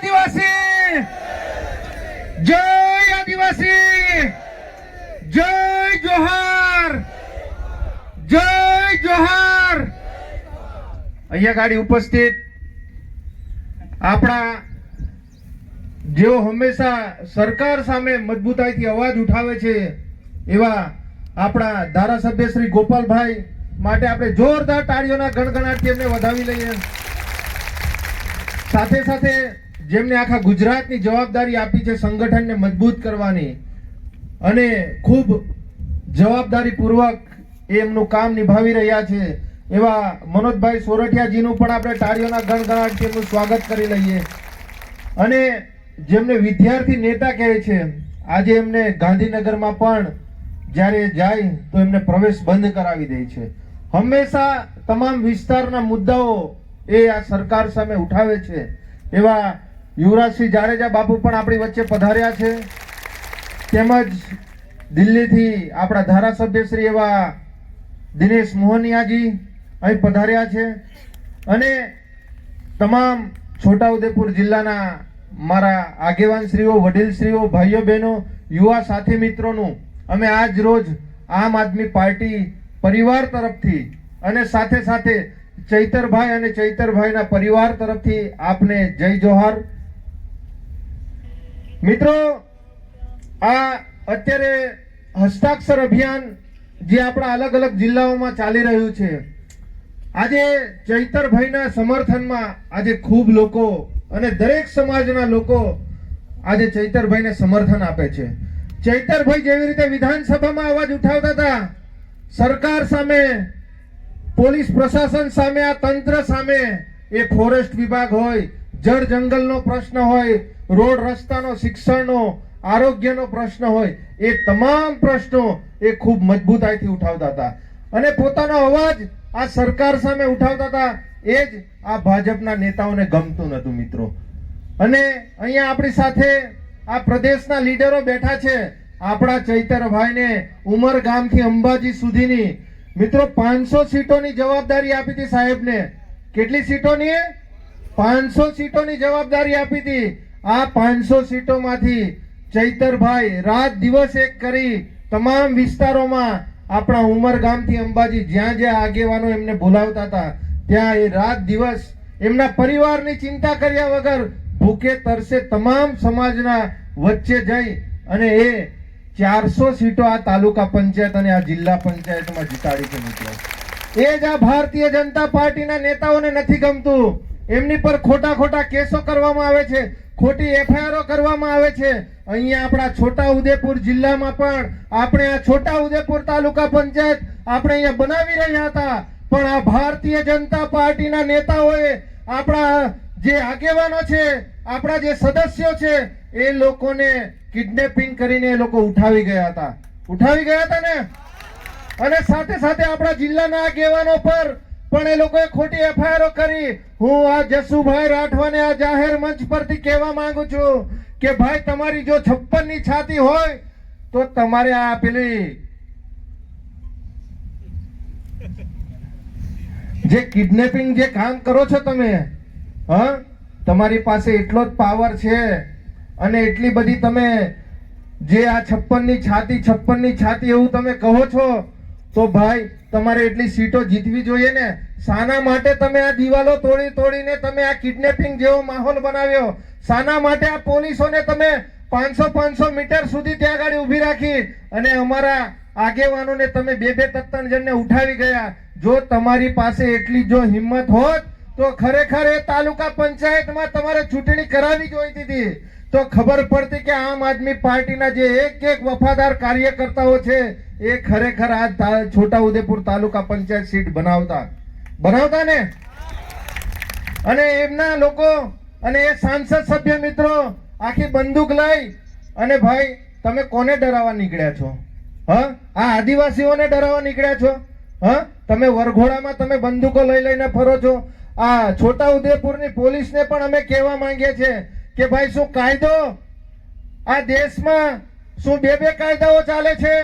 આદિવાસી, જય આદિવાસી, જય જોહાર, જય જોહાર। અહીંયા ગાડી ઉપસ્થિત આપણા જેઓ હંમેશા સરકાર સામે મજબૂતાઈથી અવાજ ઉઠાવે છે એવા આપણા ધારાસભ્ય શ્રી ગોપાલભાઈ માટે આપણે જોરદાર તાળીઓના ગણગણાટથી એમને વધાવી લઈએ। સાથે સાથે જેમને આખા ગુજરાતની જવાબદારી આપી છે સંગઠનને મજબૂત કરવાની અને ખૂબ જવાબદારીપૂર્વક એમનું કામ નિભાવી રહ્યા છે એવા મનોજભાઈ સોરઠિયાજીનું પણ આપણે તાળીઓના ગણગણાટથી એમનું સ્વાગત કરી લઈએ। અને જેમને વિદ્યાર્થી નેતા કહે છે, આજે એમને ગાંધીનગરમાં પણ જ્યારે જાય તો એમને પ્રવેશ બંધ કરાવી દે છે। હંમેશા તમામ વિસ્તારના મુદ્દાઓ એ આ સરકાર સામે ઉઠાવે છે એવા યુવરાજસિંહ જાડેજા બાપુ પણ આપણી વચ્ચે પધાર્યા છે। તેમજ દિલ્હીથી આપણા ધારાસભ્ય શ્રી એવા દિનેશ મોહનિયાજી અહીં પધાર્યા છે અને તમામ છોટાઉદેપુર જિલ્લાના મારા આગેવાન શ્રીઓ, વડીલ શ્રીઓ, ભાઈઓ બહેનો, યુવા સાથી મિત્રોનું અમે આજ રોજ આમ આદમી પાર્ટી પરિવાર તરફથી અને સાથે સાથે ચૈતરભાઈ અને ચૈતરભાઈના પરિવાર તરફથી આપને જય જોહાર। મિત્રો, આ અત્યારે હસ્તાક્ષર અભિયાન જે આપણા અલગ અલગ જિલ્લાઓમાં ચાલી રહ્યું છે, આજે ચૈતરભાઈના સમર્થનમાં આજે ખૂબ લોકો અને દરેક સમાજના લોકો આજે ચૈતરભાઈને સમર્થન આપે છે। ચૈતરભાઈ જેવી રીતે વિધાનસભામાં અવાજ ઉઠાવતા હતા સરકાર સામે, પોલીસ પ્રશાસન સામે, આ તંત્ર સામે, એ ફોરેસ્ટ વિભાગ હોય, જળ જંગલનો પ્રશ્ન હોય, રોડ રસ્તાનો, શિક્ષણનો, આરોગ્યનો પ્રશ્ન હોય, એ તમામ પ્રશ્નો એ ખૂબ મજબૂતાઈથી ઉઠાવતા હતા અને પોતાનો અવાજ આ સરકાર સામે ઉઠાવતા હતા। એ જ આ ભાજપના નેતાઓને ગમતું નહોતું મિત્રો। અને અહીંયા આપણી સાથે આ પ્રદેશના લીડરો બેઠા છે। આપણા ચૈતરભાઈને ઉમરગામથી અંબાજી સુધીની મિત્રો 500 સીટોની જવાબદારી આપી હતી સાહેબને। કેટલી સીટોની? 500 સીટોની જવાબદારી આપી હતી। આ 500 સીટોમાંથી ચૈતરભાઈ રાત દિવસ એક કરી તમામ વિસ્તારોમાં આપણા ઉમરગામથી અંબાજી જ્યાં જ્યાં આગેવાનો એમને બોલાવતા હતા ત્યાં એ રાત દિવસ એમના પરિવારની ચિંતા કર્યા વગર ભૂખે તરસે તમામ સમાજના વચ્ચે જઈ અને એ 400 સીટો આ તાલુકા પંચાયત અને આ જિલ્લા પંચાયતમાં જીતાડી છે મિત્રો। એ જ આ ભારતીય જનતા પાર્ટીના નેતાઓને નથી ગમતું। એમની પર ખોટા કેસો કરવામાં આવે છે, ખોટી એફઆઈઆરો કરવામાં આવે છે। અહીંયા આપણા છોટાઉદેપુર જિલ્લામાં પણ આપણે આ છોટાઉદેપુર તાલુકા પંચાયત આપણે અહીંયા બનાવી રહ્યા હતા, પણ આ ભારતીય જનતા પાર્ટીના નેતાઓએ આપણા જે આગેવાનો છે, આપણા જે સદસ્યો છે, એ લોકોને કિડનેપિંગ કરીને એ લોકો ઉઠાવી ગયા હતા ને। અને સાથે સાથે આપણા જિલ્લાના આગેવાનો પર પણ એ લોકોએ ખોટી એફઆઈઆરો કરી। હું આ જસુભાઈ રાઠવાને આ જાહેર મંચ પરથી કહેવા માંગુ છું કે ભાઈ, તમારી જો 56 ની છાતી હોય તો તમારે આ પેલી જે કિડનેપિંગ જે કામ કરો છો તમે, તમારી પાસે એટલો જ પાવર છે અને એટલી બધી તમે જે આ 56 ની છાતી એવું તમે કહો છો તો ભાઈ તમારે એટલી સીટો જીતવી જોઈએ ને। શાના માટે તમે આ દિવાલો તોડીને તમે આ કિડનેપિંગ જેવો માહોલ બનાવ્યો? શાના માટે આ પોલીસોને તમે 500 મીટર સુધી ત્યાં આગળ ઊભી રાખી અને અમારા આગેવાનોને તમે 2-3 જણને ઉઠાવી ગયા? જો તમારી પાસે એટલી જો હિંમત હોત તો ખરેખર એ તાલુકા પંચાયતમાં તમારે ચૂંટણી કરાવી જોઈતી હતી, તો ખબર પડતી કે આમ આદમી પાર્ટીના જે એક વફાદાર કાર્યકર્તાઓ છે એ ખરેખર આ છોટાઉદેપુર તાલુકા પંચાયત સીટ બનાવતા ને। અને એમના લોકો અને એ સાંસદ સભ્ય મિત્રો આખી બંદૂક લઈ અને ભાઈ તમે કોને ડરાવવા નીકળ્યા છો? આ આદિવાસીઓને ડરાવવા નીકળ્યા છો? તમે વરઘોડામાં તમે બંદૂકો લઈને ફરો છો। આ છોટાઉદેપુરની પોલીસને પણ અમે કહેવા માંગીએ છીએ કે ભાઈ, શું કાયદો આ દેશમાં શું બે કાયદાઓ ચાલે છે?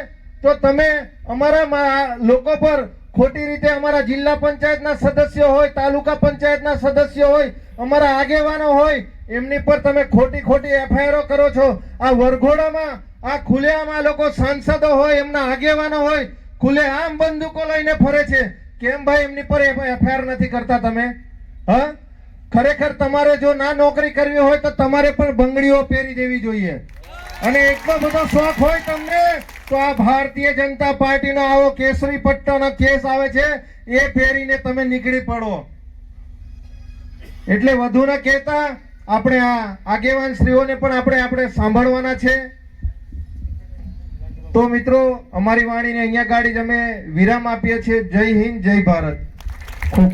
તો તમે અમારા લોકો પર ખોટી રીતે અમારા જિલ્લા પંચાયતના સદસ્યો હોય, તાલુકા પંચાયતના સદસ્યો હોય, અમારા આગેવાનો હોય, એમની પર તમે ખોટી ખોટી એફઆઈઆર કરો છો. આ વરઘોડામાં આ ખુલ્લેઆમ આ લોકો સાંસદો હોય, એમના આગેવાનો હોય, ખુલ્લેઆમ બંદૂકો લઈને ફરે છે. કેમ ભાઈ એમની પર એફઆઈઆર નથી કરતા તમે? હા, ખરેખર તમારે જો ના નોકરી કરવી હોય તો તમારે પણ બંગડીઓ પહેરી દેવી જોઈએ. અને એટલો બધો શોખ હોય તમને તો આ ભારતીય જનતા પાર્ટીનો આવો કેસરી પટ્ટાનો કેસ આવે છે એ પહેરીને તમે નીકળી પડો. એટલે વધુ ન કહેતા આપણે આ આગેવાન શ્રીઓને પણ આપણે સાંભળવાના છે. તો મિત્રો, અમારી વાણીને અહીંયા ગાડી જ અમે વિરામ આપીએ છીએ. જય હિન્દ, જય ભારત. ખૂબ